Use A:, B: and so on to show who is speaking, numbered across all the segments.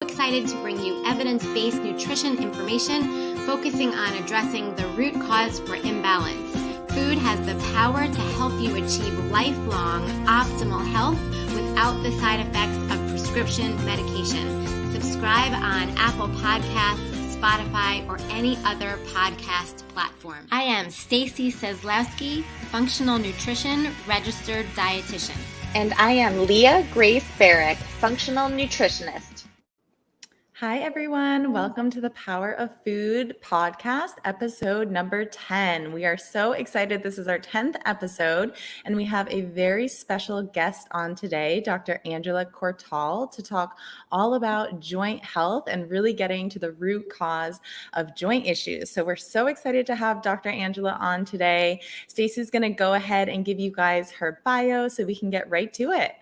A: Excited to bring you evidence-based nutrition information focusing on addressing the root cause for imbalance. Food has the power to help you achieve lifelong optimal health without the side effects of prescription medication. Subscribe on Apple Podcasts, Spotify, or any other podcast platform. I am Stacy Seslowsky, functional nutrition registered dietitian.
B: And I am Leah Grace Barrick, functional nutritionist.
C: Hi, everyone. Welcome to the Power of Food podcast, episode number 10. We are so excited. This is our 10th episode, and we have a very special guest on today, Dr. Angela Cortal, to talk all about joint health and really getting to the root cause of joint issues. So we're so excited to have Dr. Angela on today. Stacy's going to go ahead and give you guys her bio so we can get right to it.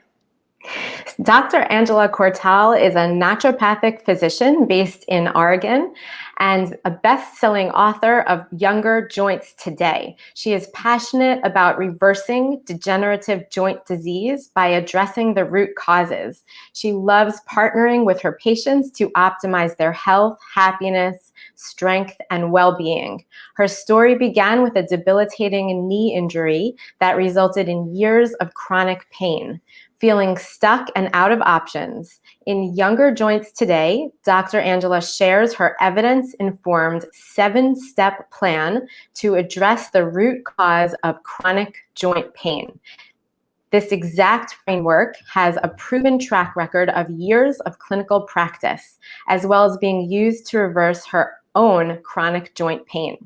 D: Dr. Angela Cortal is a naturopathic physician based in Oregon and a best-selling author of Younger Joints Today. She is passionate about reversing degenerative joint disease by addressing the root causes. She loves partnering with her patients to optimize their health, happiness, strength, and well-being. Her story began with a debilitating knee injury that resulted in years of chronic pain. Feeling stuck and out of options. In Younger Joints Today, Dr. Angela shares her evidence-informed 7-step plan to address the root cause of chronic joint pain. This exact framework has a proven track record of years of clinical practice, as well as being used to reverse her own chronic joint pain.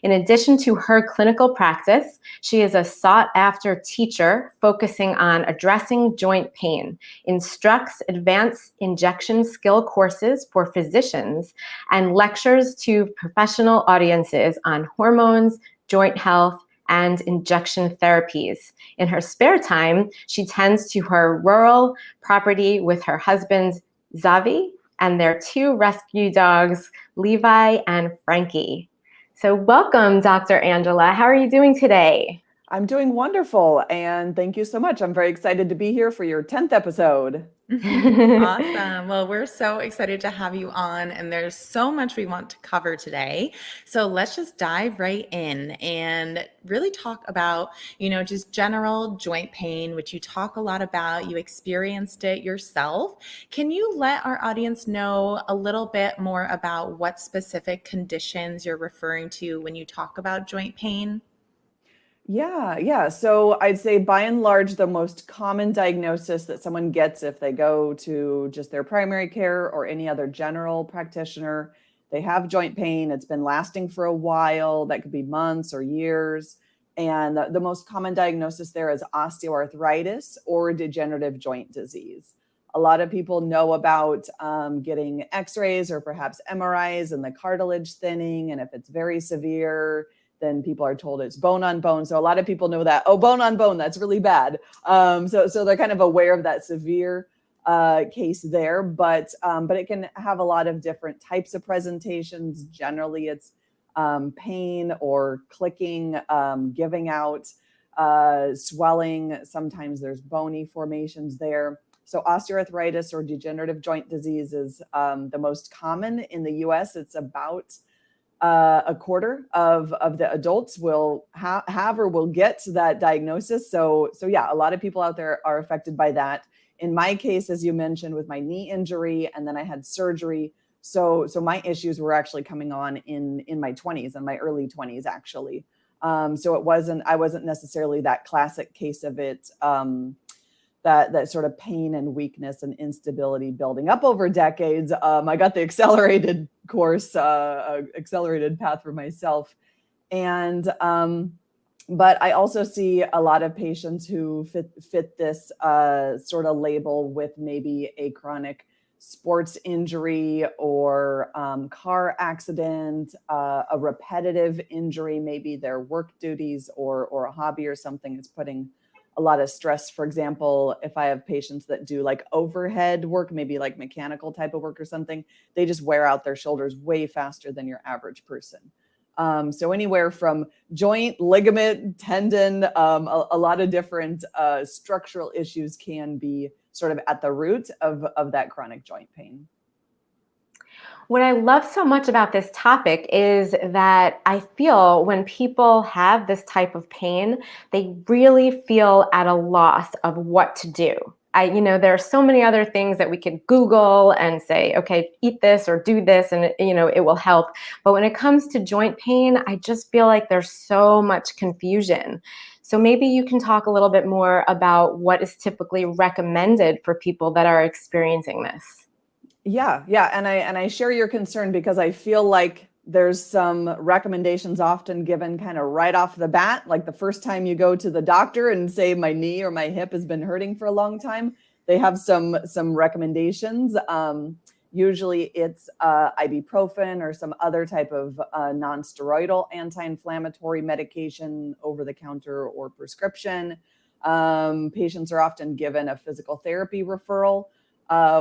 D: In addition to her clinical practice, she is a sought-after teacher focusing on addressing joint pain, instructs advanced injection skill courses for physicians, and lectures to professional audiences on hormones, joint health, and injection therapies. In her spare time, she tends to her rural property with her husband, Zavi, and their 2 rescue dogs, Levi and Frankie. So welcome, Dr. Angela. How are you doing today?
E: I'm doing wonderful, and thank you so much. I'm very excited to be here for your 10th episode.
C: Awesome. Well, we're so excited to have you on, and there's so much we want to cover today. So let's just dive right in and really talk about, just general joint pain, which you talk a lot about. You experienced it yourself. Can you let our audience know a little bit more about what specific conditions you're referring to when you talk about joint pain?
E: Yeah. So I'd say by and large, the most common diagnosis that someone gets if they go to just their primary care or any other general practitioner, they have joint pain. It's been lasting for a while. That could be months or years. And the most common diagnosis there is osteoarthritis or degenerative joint disease. A lot of people know about getting x-rays or perhaps MRIs and the cartilage thinning. And if it's very severe, then people are told it's bone on bone. So a lot of people know that, bone on bone, that's really bad. So they're kind of aware of that severe case there, but it can have a lot of different types of presentations. Generally, it's pain or clicking, giving out, swelling. Sometimes there's bony formations there. So osteoarthritis or degenerative joint disease is the most common in the US. It's about a quarter of the adults will have or will get that diagnosis. So yeah, a lot of people out there are affected by that. In my case, as you mentioned, with my knee injury, and then I had surgery. So my issues were actually coming on in my 20s, in my early 20s, actually. So I wasn't necessarily that classic case of it, that sort of pain and weakness and instability building up over decades. I got the accelerated course, accelerated path for myself. And, but I also see a lot of patients who fit this sort of label with maybe a chronic sports injury or car accident, a repetitive injury, maybe their work duties or a hobby or something is putting a lot of stress. For example, if I have patients that do like overhead work, maybe like mechanical type of work or something, they just wear out their shoulders way faster than your average person. So anywhere from joint, ligament, tendon, a lot of different structural issues can be sort of at the root of that chronic joint pain.
D: What I love so much about this topic is that I feel when people have this type of pain, they really feel at a loss of what to do. There are so many other things that we could Google and say, okay, eat this or do this, and it will help. But when it comes to joint pain, I just feel like there's so much confusion. So maybe you can talk a little bit more about what is typically recommended for people that are experiencing this.
E: Yeah, and I share your concern because I feel like there's some recommendations often given kind of right off the bat, like the first time you go to the doctor and say my knee or my hip has been hurting for a long time, they have some recommendations. Usually it's ibuprofen or some other type of non-steroidal anti-inflammatory medication, over the counter or prescription. Patients are often given a physical therapy referral,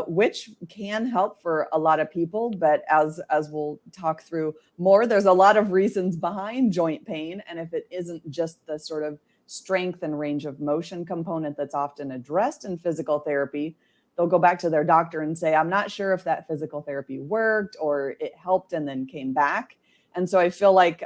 E: which can help for a lot of people. But as we'll talk through more, there's a lot of reasons behind joint pain. And if it isn't just the sort of strength and range of motion component that's often addressed in physical therapy, they'll go back to their doctor and say, I'm not sure if that physical therapy worked or it helped and then came back. And so I feel like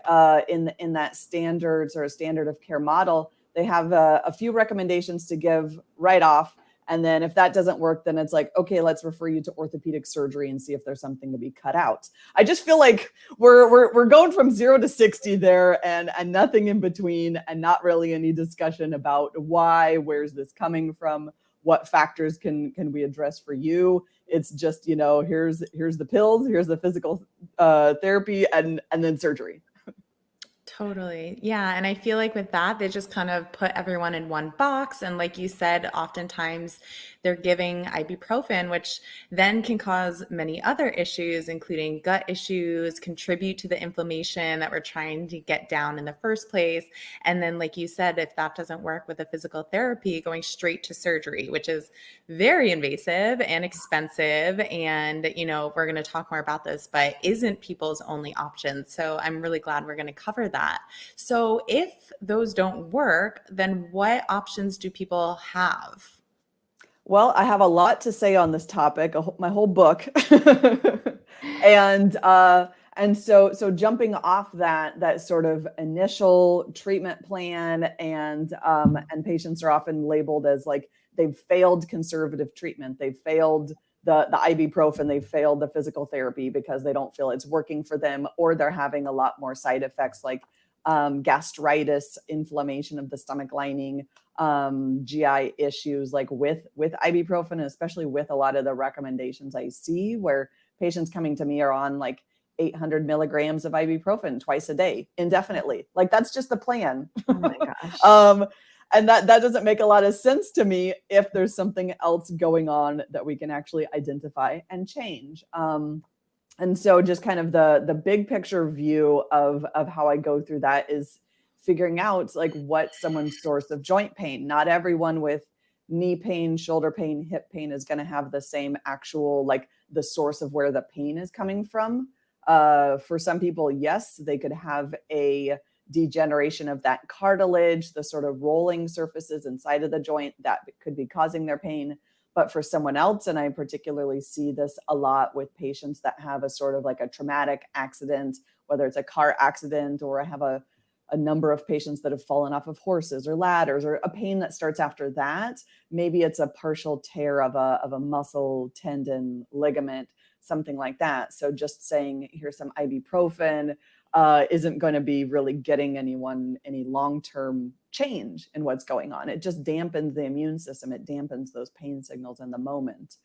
E: in that standards or standard of care model, they have a few recommendations to give right off. And then if that doesn't work, then it's like, okay, let's refer you to orthopedic surgery and see if there's something to be cut out. I just feel like we're going from 0 to 60 there and nothing in between, and not really any discussion about why, where's this coming from, what factors can we address for you. It's just, here's the pills, here's the physical therapy, and then surgery.
C: Totally. Yeah. And I feel like with that, they just kind of put everyone in one box. And like you said, oftentimes they're giving ibuprofen, which then can cause many other issues, including gut issues, contribute to the inflammation that we're trying to get down in the first place. And then, like you said, if that doesn't work with a physical therapy, going straight to surgery, which is very invasive and expensive. And, we're going to talk more about this, but isn't people's only option. So I'm really glad we're going to cover that. So if those don't work, then what options do people have?
E: Well, I have a lot to say on this topic, my whole book. And so jumping off that sort of initial treatment plan, and patients are often labeled as like they've failed conservative treatment, they've failed the ibuprofen, they've failed the physical therapy because they don't feel it's working for them, or they're having a lot more side effects like gastritis, inflammation of the stomach lining, GI issues, like with ibuprofen, especially with a lot of the recommendations I see where patients coming to me are on like 800 milligrams of ibuprofen twice a day indefinitely. Like that's just the plan.
D: Oh my gosh.
E: And that doesn't make a lot of sense to me if there's something else going on that we can actually identify and change. And so just kind of the big picture view of how I go through that is figuring out like what someone's source of joint pain. Not everyone with knee pain, shoulder pain, hip pain is going to have the same actual, like the source of where the pain is coming from. For some people, yes, they could have a degeneration of that cartilage, the sort of rolling surfaces inside of the joint that could be causing their pain. But for someone else, and I particularly see this a lot with patients that have a sort of like a traumatic accident, whether it's a car accident, or I have a number of patients that have fallen off of horses or ladders, or a pain that starts after that. Maybe it's a partial tear of a muscle, tendon, ligament, something like that. So just saying, here's some ibuprofen isn't going to be really getting anyone any long-term change in what's going on. It just dampens the immune system. It dampens those pain signals in the moment.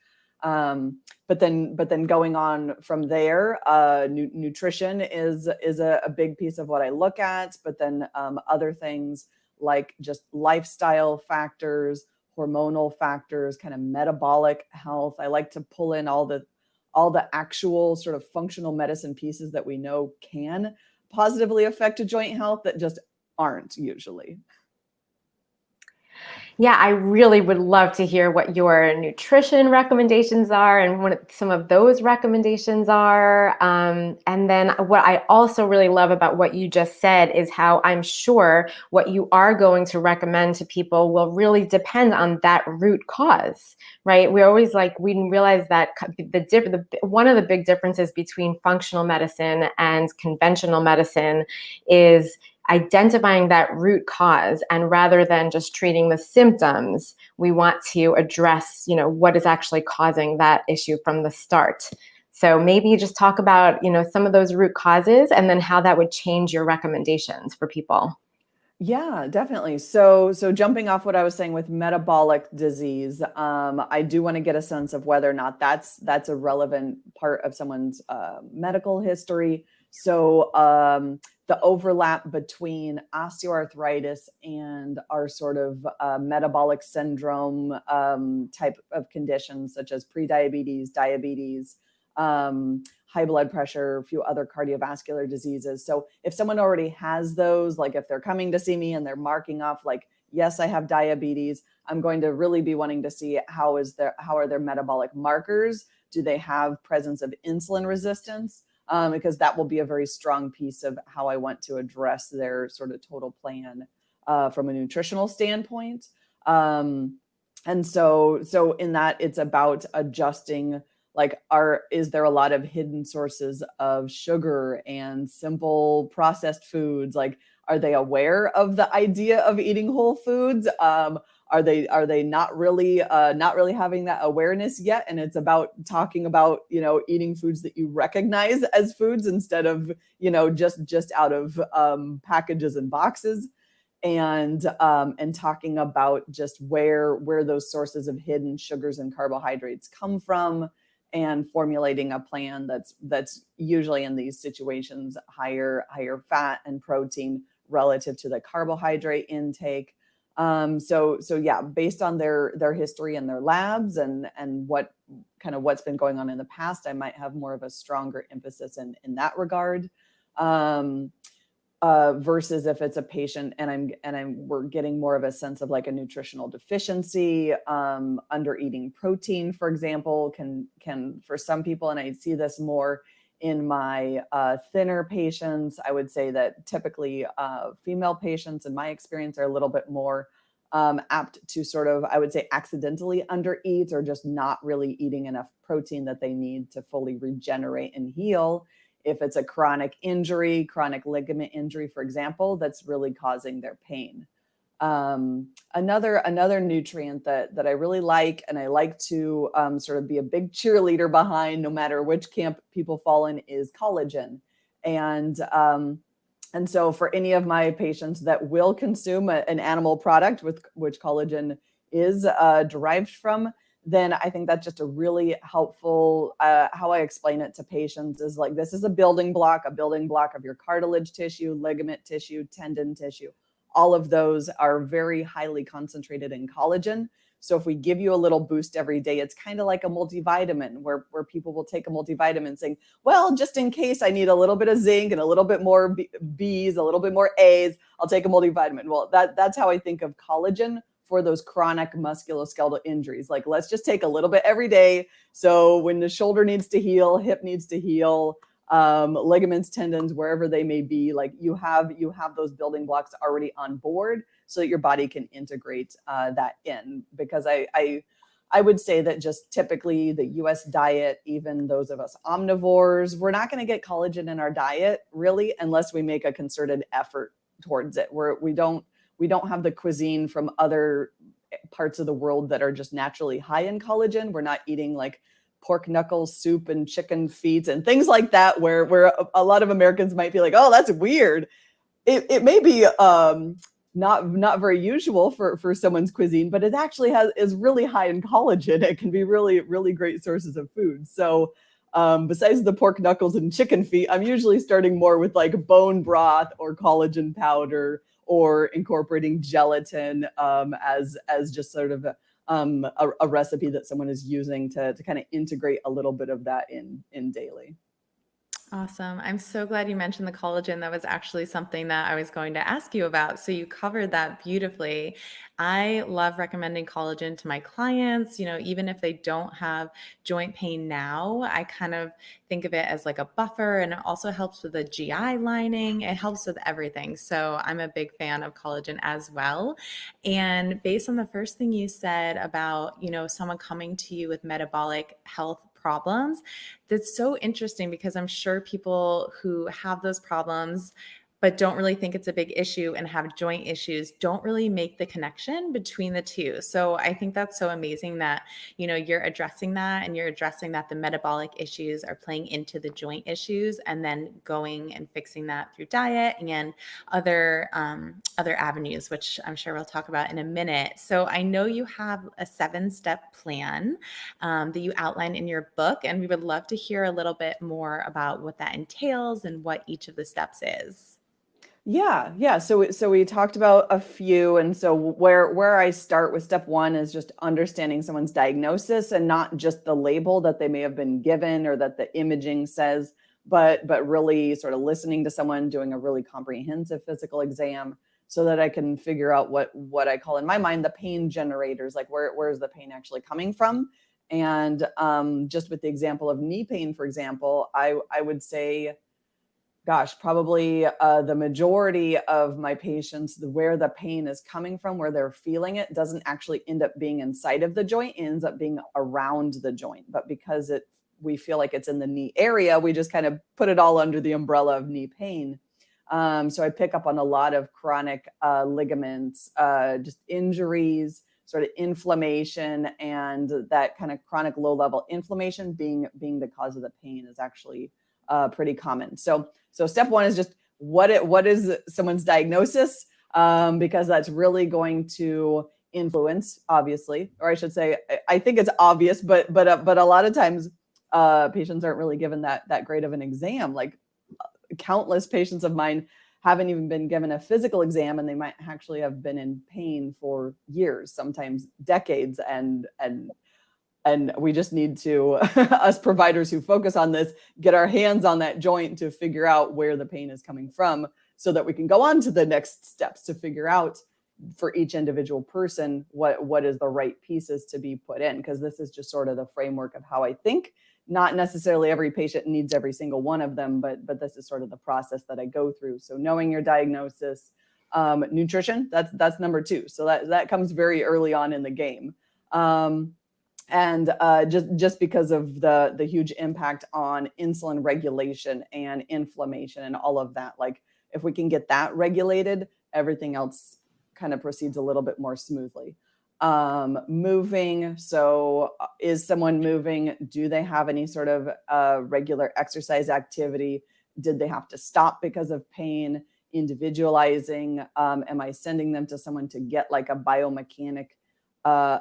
E: But then going on from there, nutrition is a big piece of what I look at. But then other things like just lifestyle factors, hormonal factors, kind of metabolic health. I like to pull in all the actual sort of functional medicine pieces that we know can positively affect a joint health that just aren't usually.
D: Yeah, I really would love to hear what your nutrition recommendations are and what some of those recommendations are. And then what I also really love about what you just said is how I'm sure what you are going to recommend to people will really depend on that root cause, right? We always we realize that one of the big differences between functional medicine and conventional medicine is identifying that root cause, and rather than just treating the symptoms, we want to address, what is actually causing that issue from the start. So maybe just talk about, some of those root causes and then how that would change your recommendations for people.
E: Yeah, definitely. So jumping off what I was saying with metabolic disease, I do want to get a sense of whether or not that's a relevant part of someone's medical history. So the overlap between osteoarthritis and our sort of metabolic syndrome type of conditions, such as prediabetes, diabetes, high blood pressure, a few other cardiovascular diseases. So if someone already has those, like if they're coming to see me and they're marking off like, yes, I have diabetes, I'm going to really be wanting to see how are their metabolic markers? Do they have presence of insulin resistance? Because that will be a very strong piece of how I want to address their sort of total plan from a nutritional standpoint. And so in that, it's about adjusting, is there a lot of hidden sources of sugar and simple processed foods? Like, are they aware of the idea of eating whole foods? Are they not really having that awareness yet? And it's about talking about, eating foods that you recognize as foods instead of, just out of packages and boxes. And talking about just where those sources of hidden sugars and carbohydrates come from, and formulating a plan that's usually in these situations higher fat and protein relative to the carbohydrate intake. So yeah, based on their history and their labs and what's been going on in the past, I might have more of a stronger emphasis in that regard. Versus if it's a patient and we're getting more of a sense of like a nutritional deficiency, under eating protein, for example, can for some people, and I see this more in my thinner patients, I would say that typically female patients, in my experience, are a little bit more apt to sort of, I would say, accidentally undereat or just not really eating enough protein that they need to fully regenerate and heal. If it's a chronic injury, chronic ligament injury, for example, that's really causing their pain. Another nutrient that I really like, and I like to sort of be a big cheerleader behind, no matter which camp people fall in, is collagen. And so for any of my patients that will consume an animal product with which collagen is derived from, then I think that's just a really helpful, how I explain it to patients is like, this is a building block of your cartilage tissue, ligament tissue, tendon tissue. All of those are very highly concentrated in collagen. So if we give you a little boost every day, it's kind of like a multivitamin where people will take a multivitamin saying, well, just in case I need a little bit of zinc and a little bit more B's, a little bit more A's, I'll take a multivitamin. Well, that's how I think of collagen for those chronic musculoskeletal injuries. Like, let's just take a little bit every day. So when the shoulder needs to heal, hip needs to heal, ligaments, tendons, wherever they may be, like you have those building blocks already on board so that your body can integrate that in. Because I would say that just typically the US diet, even those of us omnivores, we're not going to get collagen in our diet really unless we make a concerted effort towards it. We don't have the cuisine from other parts of the world that are just naturally high in collagen. We're not eating like pork knuckles soup and chicken feet and things like that, where a lot of Americans might be like, oh, that's weird. It may be not very usual for someone's cuisine, but it actually is really high in collagen. It can be really, really great sources of food. So besides the pork knuckles and chicken feet, I'm usually starting more with like bone broth or collagen powder, or incorporating gelatin as just sort of a recipe that someone is using to kind of integrate a little bit of that in daily.
C: Awesome. I'm so glad you mentioned the collagen. That was actually something that I was going to ask you about. So you covered that beautifully. I love recommending collagen to my clients, even if they don't have joint pain now. I kind of think of it as like a buffer, and it also helps with the GI lining. It helps with everything. So I'm a big fan of collagen as well. And based on the first thing you said about, someone coming to you with metabolic health problems, that's so interesting because I'm sure people who have those problems but don't really think it's a big issue and have joint issues don't really make the connection between the two. So I think that's so amazing that, you're addressing that, and you're addressing that the metabolic issues are playing into the joint issues, and then going and fixing that through diet and other avenues, which I'm sure we'll talk about in a minute. So I know you have a 7-step plan that you outline in your book, and we would love to hear a little bit more about what that entails and what each of the steps is.
E: Yeah. So we talked about a few, and so where I start with step one is just understanding someone's diagnosis and not just the label that they may have been given or that the imaging says, but really sort of listening to someone, doing a really comprehensive physical exam, so that I can figure out what I call in my mind the pain generators, like where is the pain actually coming from. And just with the example of knee pain, for example, I would say, gosh, probably the majority of my patients, where the pain is coming from, where they're feeling it, doesn't actually end up being inside of the joint, it ends up being around the joint. But because we feel like it's in the knee area, we just kind of put it all under the umbrella of knee pain. So I pick up on a lot of chronic ligaments, just injuries, sort of inflammation, and that kind of chronic low-level inflammation being the cause of the pain is actually pretty common. So step one is just what is someone's diagnosis, because that's really going to influence, obviously, or I should say, I think it's obvious, but a lot of times patients aren't really given that great of an exam. Like countless patients of mine haven't even been given a physical exam, and they might actually have been in pain for years, sometimes decades, and we just need to, us providers who focus on this, get our hands on that joint to figure out where the pain is coming from, so that we can go on to the next steps to figure out for each individual person what is the right pieces to be put in. Because this is just sort of the framework of how I think. Not necessarily every patient needs every single one of them, but this is sort of the process that I go through. So knowing your diagnosis, nutrition, that's number 2. So that comes very early on in the game. And just because of the huge impact on insulin regulation and inflammation and all of that, like if we can get that regulated, everything else kind of proceeds a little bit more smoothly. Moving. So is someone moving? Do they have any sort of regular exercise activity? Did they have to stop because of pain? Individualizing. Am I sending them to someone to get like a biomechanic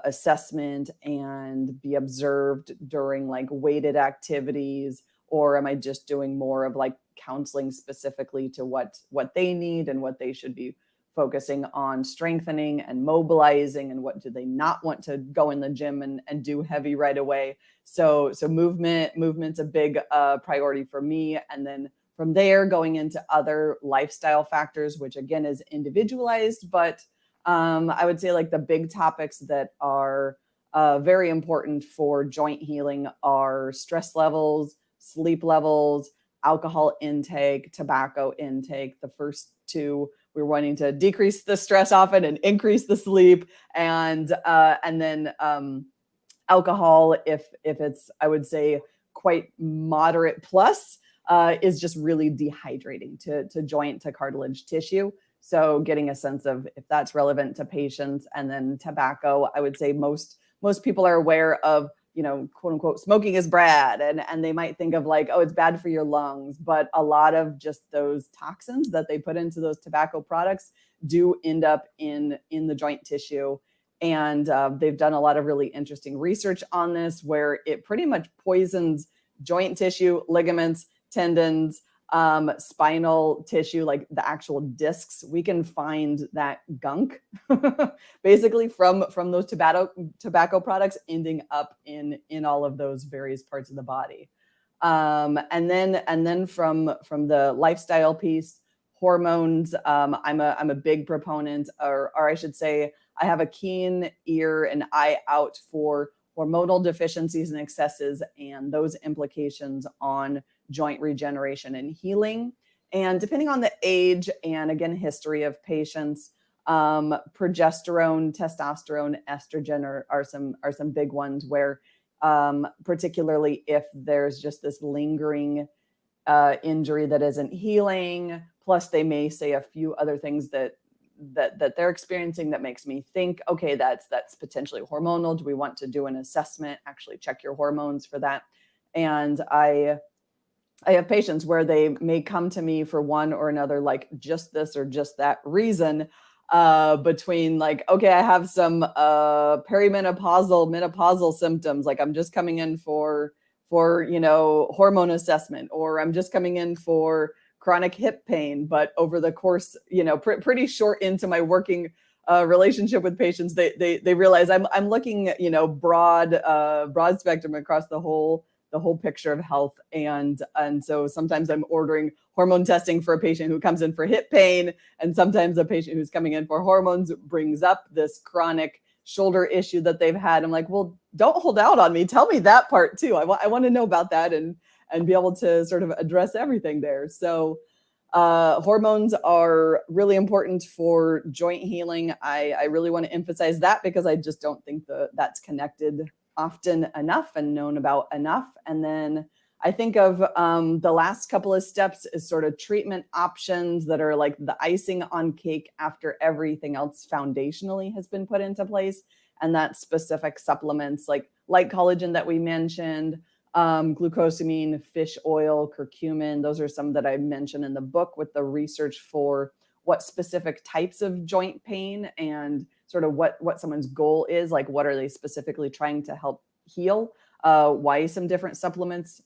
E: assessment and be observed during like weighted activities? Or am I just doing more of like counseling specifically to what they need and what they should be focusing on strengthening and mobilizing, and what do they not want to go in the gym and do heavy right away? So movement's a big priority for me. And then from there, going into other lifestyle factors, which again is individualized, but I would say like the big topics that are very important for joint healing are stress levels, sleep levels, alcohol intake, tobacco intake. The first 2, we're wanting to decrease the stress often and increase the sleep, and then alcohol, if it's, I would say, quite moderate plus, is just really dehydrating to joint, to cartilage tissue. So getting a sense of if that's relevant to patients. And then tobacco, I would say most people are aware of, quote unquote, smoking is bad. And they might think of like, oh, it's bad for your lungs. But a lot of just those toxins that they put into those tobacco products do end up in the joint tissue. And they've done a lot of really interesting research on this, where it pretty much poisons joint tissue, ligaments, tendons, spinal tissue, like the actual discs. We can find that gunk basically from those tobacco products ending up in all of those various parts of the body. And then from the lifestyle piece, hormones, I'm a big proponent, or I should say, I have a keen ear and eye out for hormonal deficiencies and excesses and those implications on joint regeneration and healing. And depending on the age and again, history of patients, progesterone, testosterone, estrogen are some big ones where, particularly if there's just this lingering injury that isn't healing, plus they may say a few other things that they're experiencing that makes me think, okay, that's potentially hormonal. Do we want to do an assessment? Actually check your hormones for that. And I have patients where they may come to me for one or another, like just this or just that reason, between like, okay, I have some menopausal symptoms. Like I'm just coming in for hormone assessment, or I'm just coming in for chronic hip pain. But over the course, pretty short into my working relationship with patients, they realize I'm looking, broad spectrum across the whole picture of health. And so sometimes I'm ordering hormone testing for a patient who comes in for hip pain. And sometimes a patient who's coming in for hormones brings up this chronic shoulder issue that they've had. I'm like, well, don't hold out on me. Tell me that part too. I want to know about that and be able to sort of address everything there. So hormones are really important for joint healing. I really want to emphasize that because I just don't think that's connected often enough and known about enough. And then I think of the last couple of steps as sort of treatment options that are like the icing on cake after everything else foundationally has been put into place. And that's specific supplements like collagen that we mentioned, glucosamine, fish oil, curcumin. Those are some that I mentioned in the book with the research for what specific types of joint pain and sort of what someone's goal is, like what are they specifically trying to help heal, why some different supplements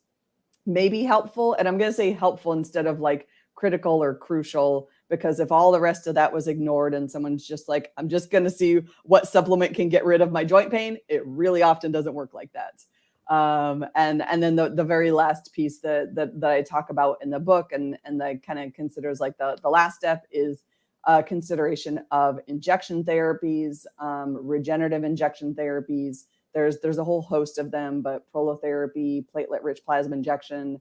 E: may be helpful. And I'm going to say helpful instead of like critical or crucial, because if all the rest of that was ignored and someone's just like, I'm just going to see what supplement can get rid of my joint pain, it really often doesn't work like that. And then the very last piece that I talk about in the book and that kind of considers like the last step is consideration of injection therapies, regenerative injection therapies. There's a whole host of them, but prolotherapy, platelet-rich plasma injection,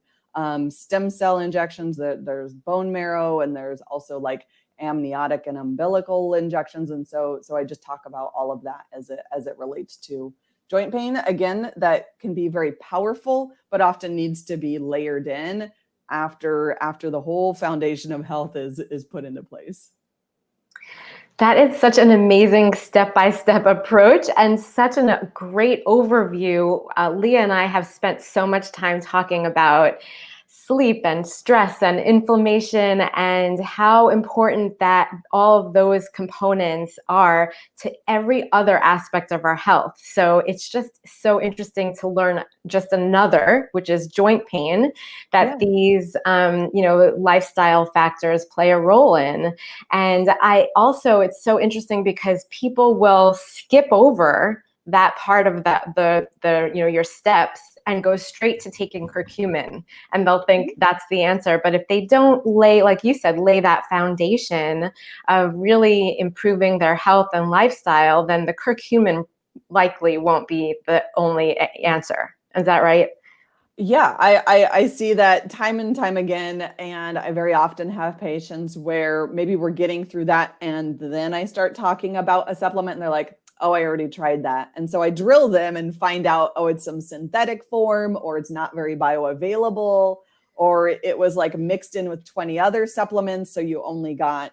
E: stem cell injections. There's bone marrow, and there's also like amniotic and umbilical injections. And so I just talk about all of that as it relates to joint pain. Again, that can be very powerful, but often needs to be layered in after the whole foundation of health is put into place.
D: That is such an amazing step-by-step approach and such a great overview. Leah and I have spent so much time talking about sleep and stress and inflammation and how important that all of those components are to every other aspect of our health. So it's just so interesting to learn just another, which is joint pain, that these lifestyle factors play a role in. And it's so interesting because people will skip over that part of your steps and go straight to taking curcumin, and they'll think that's the answer. But if they don't lay that foundation of really improving their health and lifestyle, then the curcumin likely won't be the only answer. Is that right?
E: Yeah, I see that time and time again. And I very often have patients where maybe we're getting through that and then I start talking about a supplement and they're like, oh, I already tried that. And so I drill them and find out, oh, it's some synthetic form, or it's not very bioavailable, or it was like mixed in with 20 other supplements. So you only got,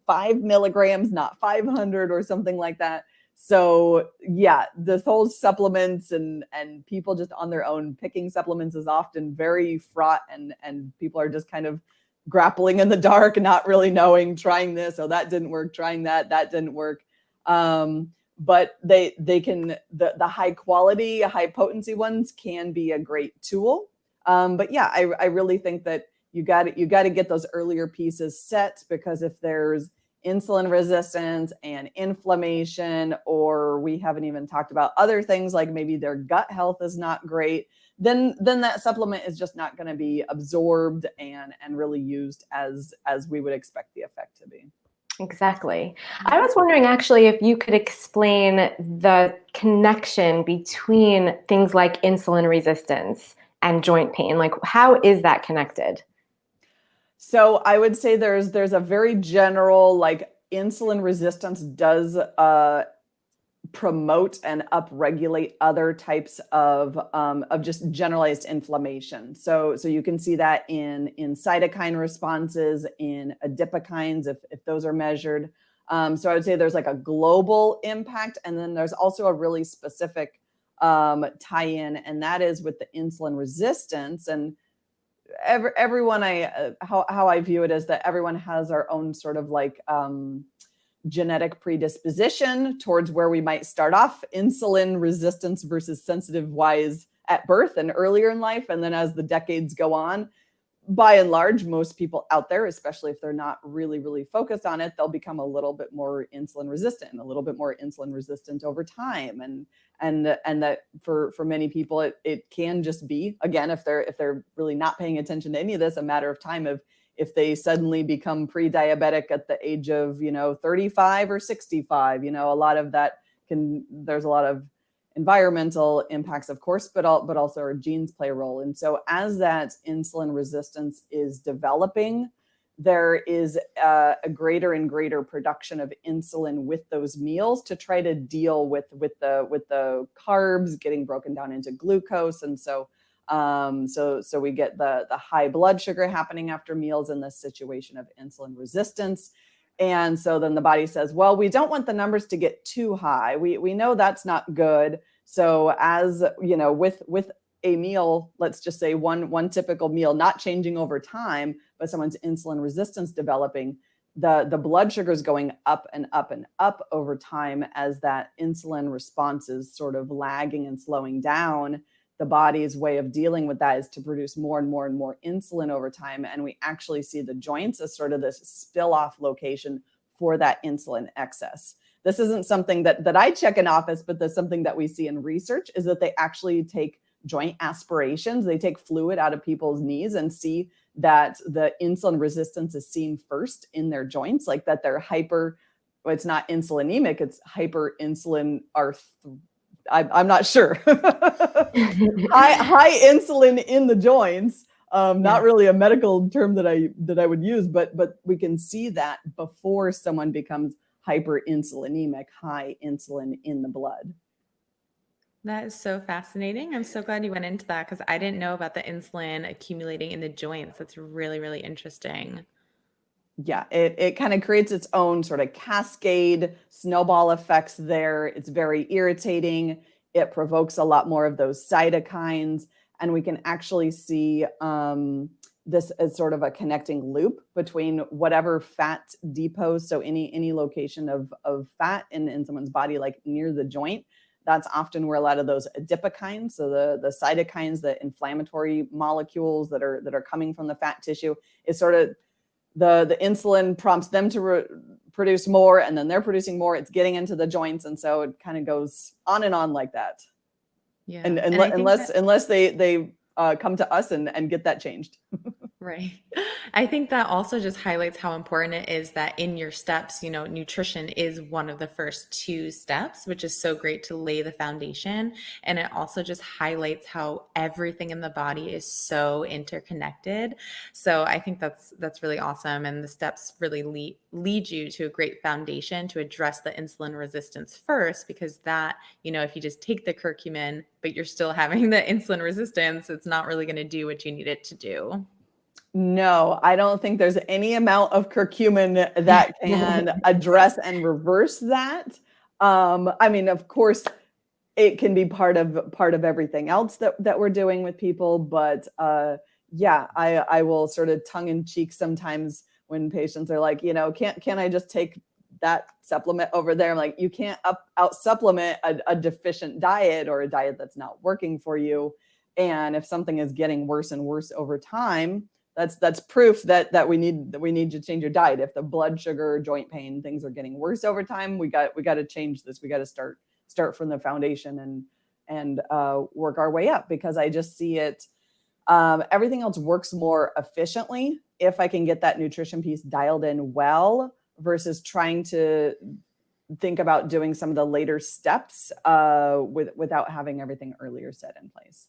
E: 5 milligrams, not 500 or something like that. So yeah, this whole supplements and people just on their own picking supplements is often very fraught, and people are just kind of grappling in the dark and not really knowing, trying this, oh, that didn't work, trying that didn't work. But they can, the high quality, high potency ones can be a great tool. But yeah, I really think that you got to get those earlier pieces set, because if there's insulin resistance and inflammation, or we haven't even talked about other things like maybe their gut health is not great, then that supplement is just not going to be absorbed and really used as we would expect the effect to be.
D: Exactly. I was wondering actually if you could explain the connection between things like insulin resistance and joint pain. Like, how is that connected?
E: So I would say there's a very general, like, insulin resistance does promote and upregulate other types of just generalized inflammation. So you can see that in cytokine responses, in adipokines, if those are measured. So I would say there's like a global impact, and then there's also a really specific tie-in, and that is with the insulin resistance. And everyone, how I view it is that everyone has our own sort of like genetic predisposition towards where we might start off insulin resistance versus sensitive wise at birth and earlier in life. And then as the decades go on, by and large, most people out there, especially if they're not really, really focused on it, they'll become a little bit more insulin resistant, over time. And that for many people, it can just be, again, if they're really not paying attention to any of this, a matter of time of if they suddenly become pre-diabetic at the age of, 35 or 65. A lot of that there's a lot of environmental impacts, of course, but also our genes play a role. And so as that insulin resistance is developing, there is a greater and greater production of insulin with those meals to try to deal with the carbs getting broken down into glucose. And so we get the high blood sugar happening after meals in this situation of insulin resistance. And so then the body says, well, we don't want the numbers to get too high. We know that's not good. So as with a meal, let's just say one typical meal, not changing over time, but someone's insulin resistance developing, the blood sugar is going up and up and up over time as that insulin response is sort of lagging and slowing down. The body's way of dealing with that is to produce more and more and more insulin over time. And we actually see the joints as sort of this spill off location for that insulin excess. This isn't something that I check in office, but there's something that we see in research is that they actually take joint aspirations. They take fluid out of people's knees and see that the insulin resistance is seen first in their joints, like that they're it's not insulinemic, it's hyperinsulin I'm not sure. high insulin in the joints. Not really a medical term that I would use, but we can see that before someone becomes hyperinsulinemic, high insulin in the blood.
C: That is so fascinating. I'm so glad you went into that because I didn't know about the insulin accumulating in the joints. That's really, really interesting.
E: Yeah, it kind of creates its own sort of cascade, snowball effects there. It's very irritating. It provokes a lot more of those cytokines. And we can actually see this as sort of a connecting loop between whatever fat depots, so any location of fat in someone's body, like near the joint, that's often where a lot of those adipokines, so the cytokines, the inflammatory molecules that are coming from the fat tissue, is sort of the insulin prompts them to produce more, and then they're producing more. It's getting into the joints, and so it kind of goes on and on like that.
C: Yeah,
E: and unless they come to us and get that changed.
C: Right. I think that also just highlights how important it is that in your steps, nutrition is one of the first two steps, which is so great to lay the foundation. And it also just highlights how everything in the body is so interconnected. So I think that's really awesome. And the steps really lead you to a great foundation to address the insulin resistance first, because that, if you just take the curcumin, but you're still having the insulin resistance, it's not really going to do what you need it to do.
E: No, I don't think there's any amount of curcumin that can address and reverse that. I mean, of course, it can be part of everything else that we're doing with people. But yeah, I will sort of tongue in cheek sometimes when patients are like, can I just take that supplement over there? I'm like, you can't out supplement a deficient diet or a diet that's not working for you. And if something is getting worse and worse over time, that's proof that we need to change your diet. If the blood sugar, joint pain, things are getting worse over time, we got to change this. We got to start from the foundation. and work our way up, because I just see it. Everything else works more efficiently if I can get that nutrition piece dialed in well, versus trying to think about doing some of the later steps without having everything earlier set in place.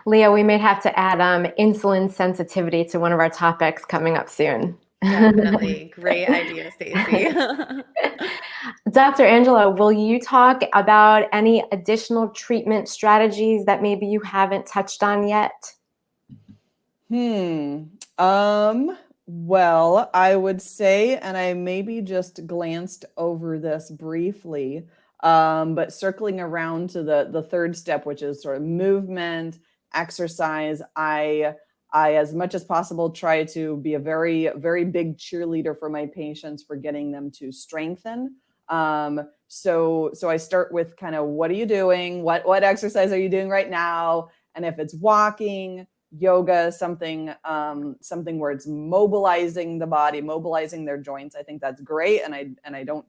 D: Leah, we may have to add insulin sensitivity to one of our topics coming up soon.
C: Definitely. Great idea, Stacy.
D: Dr. Angela, will you talk about any additional treatment strategies that maybe you haven't touched on yet?
E: Well, I would say, and I maybe just glanced over this briefly, but circling around to the third step, which is sort of movement, exercise, I as much as possible try to be a very, very big cheerleader for my patients for getting them to strengthen. So I start with kind of, what are you doing? What exercise are you doing right now? And if it's walking, yoga, something where it's mobilizing the body, mobilizing their joints, I think that's great. And I don't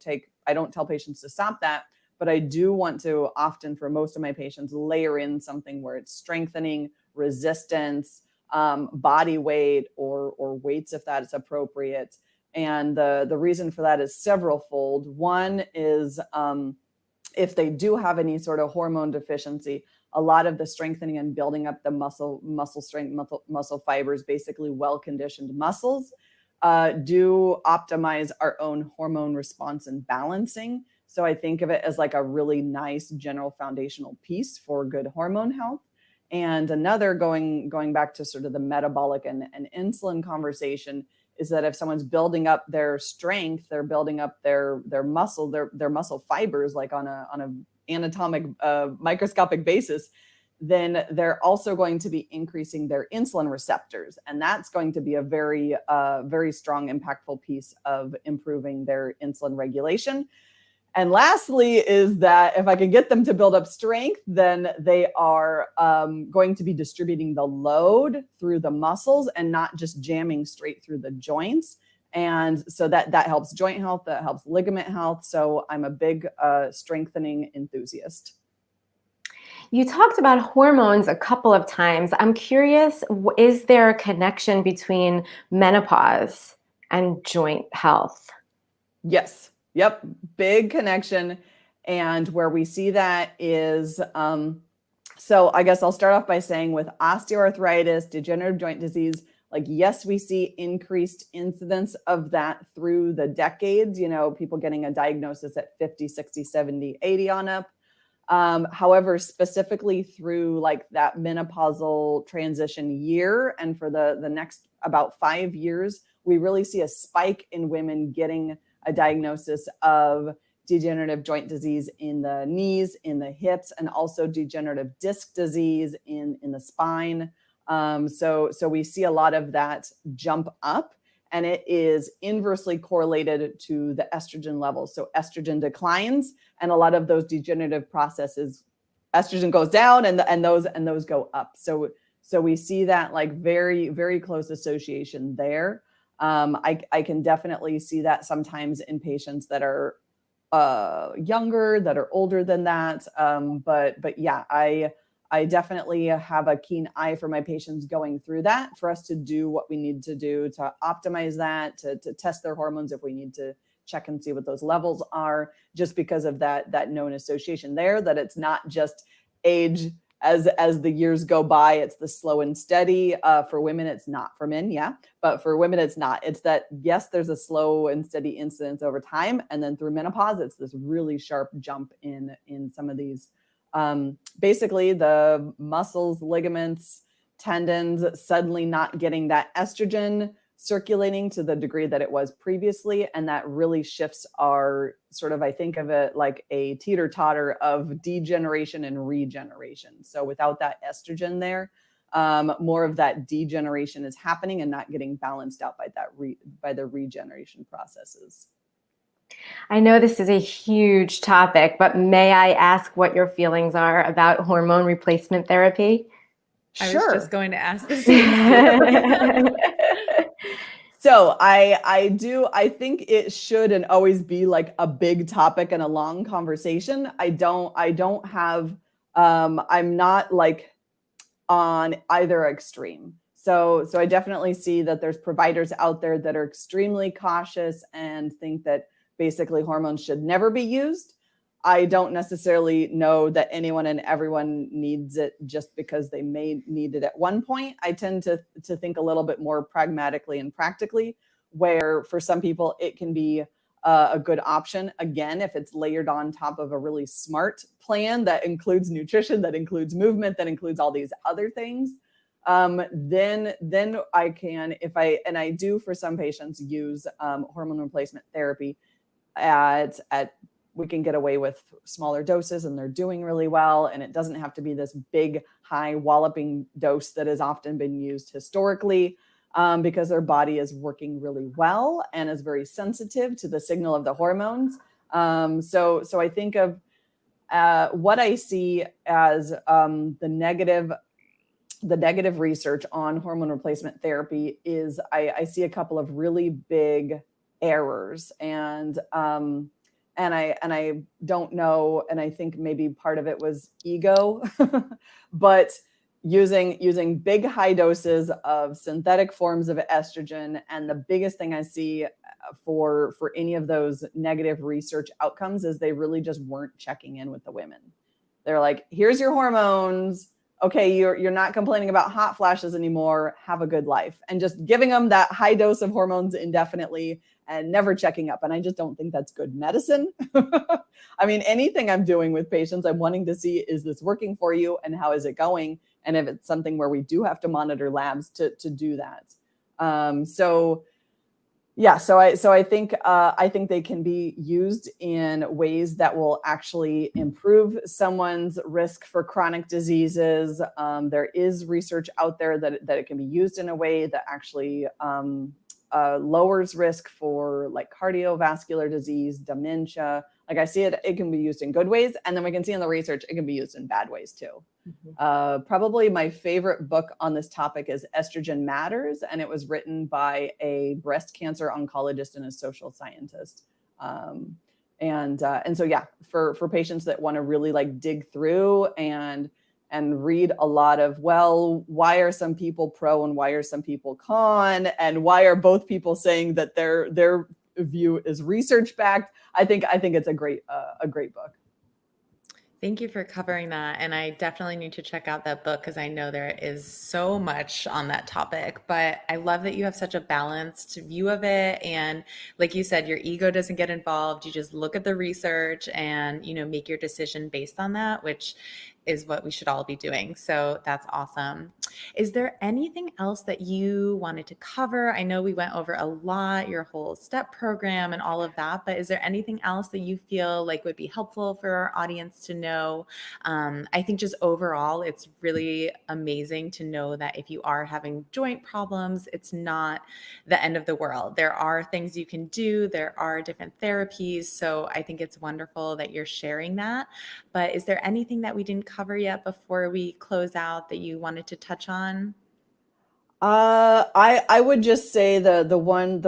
E: tell patients to stop that, but I do want to often, for most of my patients, layer in something where it's strengthening, resistance, body weight, or weights if that is appropriate. And the reason for that is severalfold. One is if they do have any sort of hormone deficiency, a lot of the strengthening and building up the muscle strength, muscle fibers, basically well-conditioned muscles, do optimize our own hormone response and balancing. So I think of it as like a really nice general foundational piece for good hormone health. And another, going back to sort of the metabolic and insulin conversation, is that if someone's building up their strength, they're building up their muscle, their muscle fibers, like on a anatomic microscopic basis, then they're also going to be increasing their insulin receptors. And that's going to be a very, very strong, impactful piece of improving their insulin regulation. And lastly is that if I can get them to build up strength, then they are going to be distributing the load through the muscles and not just jamming straight through the joints. And so that helps joint health, that helps ligament health. So I'm a big strengthening enthusiast.
D: You talked about hormones a couple of times. I'm curious, is there a connection between menopause and joint health?
E: Yes. Yep. Big connection. And where we see that is, so I guess I'll start off by saying, with osteoarthritis, degenerative joint disease, like, yes, we see increased incidence of that through the decades, people getting a diagnosis at 50, 60, 70, 80 on up. However, specifically through like that menopausal transition year, and for the next about 5 years, we really see a spike in women getting a diagnosis of degenerative joint disease in the knees, in the hips, and also degenerative disc disease in the spine. So we see a lot of that jump up, and it is inversely correlated to the estrogen levels. So estrogen declines, and a lot of those degenerative processes, estrogen goes down, and those go up. So we see that like very, very close association there. I can definitely see that sometimes in patients that are younger, that are older than that. But yeah, I definitely have a keen eye for my patients going through that, for us to do what we need to do to optimize that, to test their hormones if we need to check and see what those levels are, just because of that known association there, that it's not just age. As the years go by, it's the slow and steady. For women, it's not. For men, yeah. But for women, it's not. It's that, yes, there's a slow and steady incidence over time. And then through menopause, it's this really sharp jump in some of these, basically the muscles, ligaments, tendons, suddenly not getting that estrogen circulating to the degree that it was previously. And that really shifts our sort of, I think of it like a teeter-totter of degeneration and regeneration. So without that estrogen there, more of that degeneration is happening and not getting balanced out by by the regeneration processes.
D: I know this is a huge topic, but may I ask what your feelings are about hormone replacement therapy?
C: I
E: Sure.
C: was just going to ask the same.
E: So I think it should and always be like a big topic and a long conversation. I don't have I'm not like on either extreme. So I definitely see that there's providers out there that are extremely cautious and think that basically hormones should never be used. I don't necessarily know that anyone and everyone needs it just because they may need it at one point. I tend to think a little bit more pragmatically and practically, where for some people it can be a good option. Again, if it's layered on top of a really smart plan that includes nutrition, that includes movement, that includes all these other things, then I can, and I do for some patients use hormone replacement therapy at we can get away with smaller doses and they're doing really well. And it doesn't have to be this big, high walloping dose that has often been used historically, because their body is working really well and is very sensitive to the signal of the hormones. So I think of what I see as the negative research on hormone replacement therapy is I see a couple of really big errors, and I don't know, and I think maybe part of it was ego, but using big high doses of synthetic forms of estrogen, and the biggest thing I see for any of those negative research outcomes is they really just weren't checking in with the women. They're like, here's your hormones. Okay, you're not complaining about hot flashes anymore. Have a good life. And just giving them that high dose of hormones indefinitely and never checking up. And I just don't think that's good medicine. I mean, anything I'm doing with patients, I'm wanting to see, is this working for you and how is it going? And if it's something where we do have to monitor labs to do that. So I think they can be used in ways that will actually improve someone's risk for chronic diseases. There is research out there that it can be used in a way that actually lowers risk for like cardiovascular disease, dementia. Like I see it can be used in good ways. And then we can see in the research, it can be used in bad ways too. Mm-hmm. Probably my favorite book on this topic is Estrogen Matters. And it was written by a breast cancer oncologist and a social scientist. And so, yeah, for patients that want to really like dig through and read a lot of, well, why are some people pro and why are some people con? And why are both people saying that their view is research backed? I think it's a great book.
C: Thank you for covering that. And I definitely need to check out that book because I know there is so much on that topic. But I love that you have such a balanced view of it. And like you said, your ego doesn't get involved. You just look at the research and, make your decision based on that, which is what we should all be doing. So that's awesome. Is there anything else that you wanted to cover? I know we went over a lot, your whole STEP program and all of that, but is there anything else that you feel like would be helpful for our audience to know? I think just overall, it's really amazing to know that if you are having joint problems, it's not the end of the world. There are things you can do. There are different therapies. So I think it's wonderful that you're sharing that. But is there anything that we didn't cover yet before we close out that you wanted to touch on?
E: I would just say the one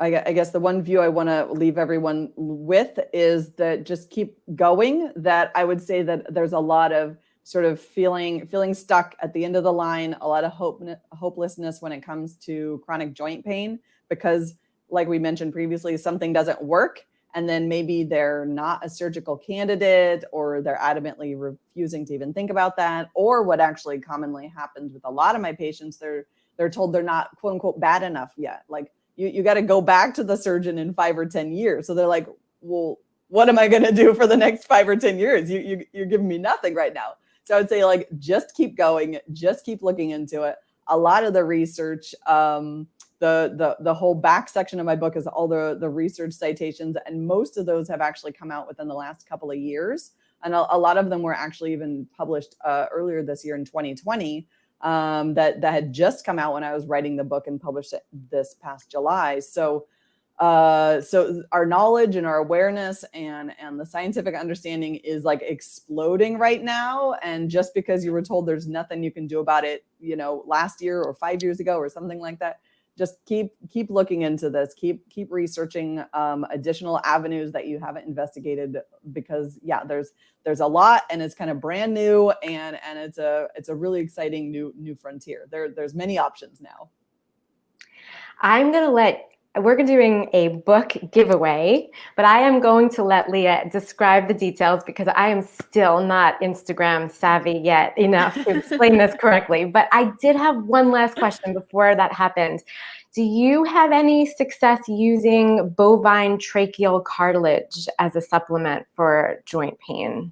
E: I guess the one view I want to leave everyone with is that just keep going. That I would say that there's a lot of sort of feeling stuck at the end of the line, a lot of hopelessness when it comes to chronic joint pain, because like we mentioned previously, something doesn't work. And then maybe they're not a surgical candidate, or they're adamantly refusing to even think about that. Or what actually commonly happens with a lot of my patients, they're told they're not quote unquote bad enough yet. Like you got to go back to the surgeon in 5 or 10 years. So they're like, well, what am I going to do for the next 5 or 10 years? You're giving me nothing right now. So I would say like, just keep going, just keep looking into it. A lot of the research, the whole back section of my book is all the research citations, and most of those have actually come out within the last couple of years, and a lot of them were actually even published earlier this year in 2020, that had just come out when I was writing the book and published it this past July. So our knowledge and our awareness and the scientific understanding is like exploding right now. And just because you were told there's nothing you can do about it, last year or 5 years ago or something like that, just keep looking into this, keep researching additional avenues that you haven't investigated, because there's a lot, and it's kind of brand new, and it's a really exciting new frontier. There's many options now.
D: We're doing a book giveaway, but I am going to let Leah describe the details, because I am still not Instagram savvy yet enough to explain this correctly. But I did have one last question before that happened. Do you have any success using bovine tracheal cartilage as a supplement for joint pain?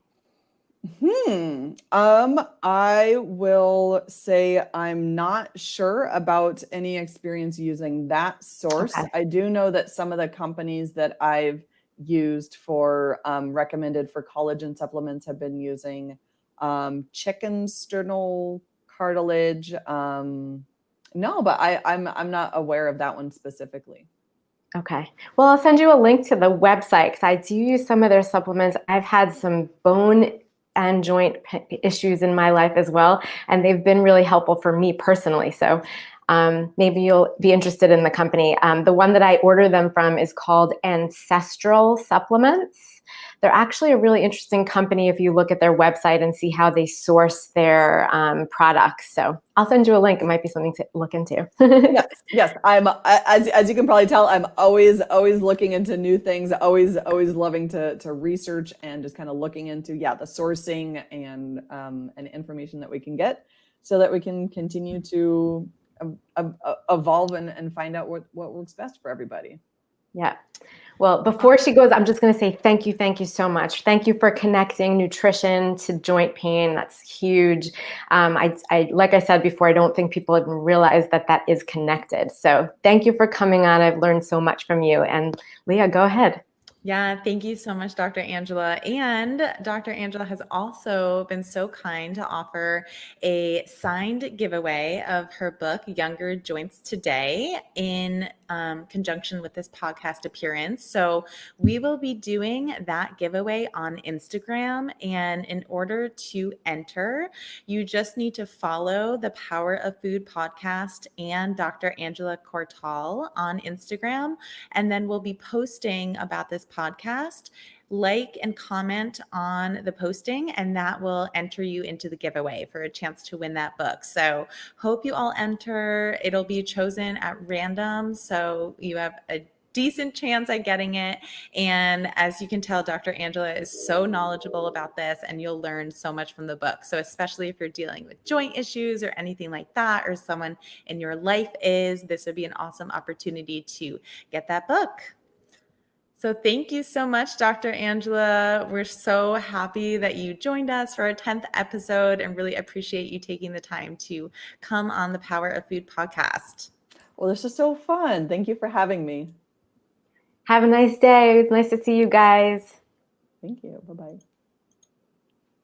E: I will say I'm not sure about any experience using that source.
D: Okay.
E: I do know that some of the companies that I've used for recommended for collagen supplements have been using chicken sternal cartilage. No, but I'm not aware of that one specifically.
D: Okay. Well, I'll send you a link to the website, because I do use some of their supplements. I've had some bone and joint issues in my life as well, and they've been really helpful for me personally. So maybe you'll be interested in the company. The one that I order them from is called Ancestral Supplements. They're actually a really interesting company if you look at their website and see how they source their products. So I'll send you a link. It might be something to look into.
E: Yes. I'm as you can probably tell, I'm always looking into new things. Always loving to research and just kind of looking into the sourcing and information that we can get, so that we can continue to evolve and find out what works best for everybody.
D: Yeah. Well, before she goes, I'm just going to say thank you so much. Thank you for connecting nutrition to joint pain. That's huge. I like I said before, I don't think people even realize that is connected. So thank you for coming on. I've learned so much from you. And Leah, go ahead.
C: Yeah, thank you so much, Dr. Angela. And Dr. Angela has also been so kind to offer a signed giveaway of her book, Younger Joints Today, in conjunction with this podcast appearance. So we will be doing that giveaway on Instagram. And in order to enter, you just need to follow the Power of Food podcast and Dr. Angela Cortal on Instagram. And then we'll be posting about this podcast. Like and comment on the posting, and that will enter you into the giveaway for a chance to win that book. So hope you all enter. It'll be chosen at random, so you have a decent chance at getting it. And as you can tell, Dr. Angela is so knowledgeable about this, and you'll learn so much from the book. So especially if you're dealing with joint issues or anything like that, or someone in your life is, this would be an awesome opportunity to get that book. So thank you so much, Dr. Angela. We're so happy that you joined us for our 10th episode, and really appreciate you taking the time to come on the Power of Food podcast.
E: Well, this is so fun. Thank you for having me.
D: Have a nice day. It was nice to see you guys.
E: Thank you. Bye-bye.